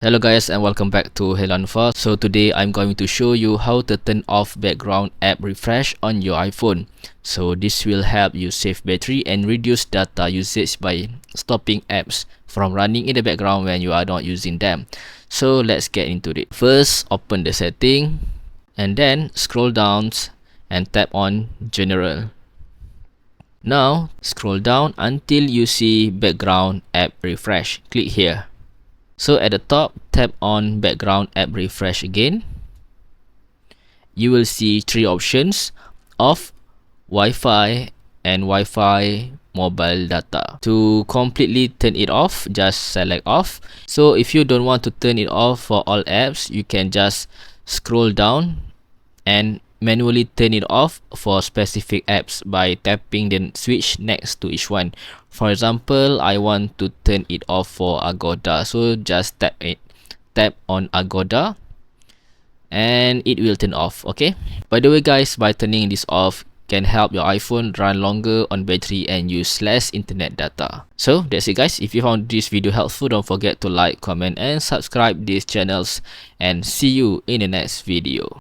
Hello guys and welcome back to Heloanfa. So today I'm going to show you how to turn off background app refresh on your iPhone. So this will help you save battery and reduce data usage by stopping apps from running in the background when you are not using them. So let's get into it. First, open the setting and then scroll down and tap on General. Now scroll down until you see background app refresh. Click here. So at the top, tap on background app refresh again. You will see three options: off, Wi-Fi and Wi-Fi mobile data. To completely turn it off, just select off. So if you don't want to turn it off for all apps, you can just scroll down and manually turn it off for specific apps by tapping the switch next to each one. For example, I want to turn it off for Agoda, so just tap on Agoda and it will turn off. Okay, by the way guys, by turning this off can help your iPhone run longer on battery and use less internet data. So that's it guys. If you found this video helpful, don't forget to like, comment and subscribe these channels, and see you in the next video.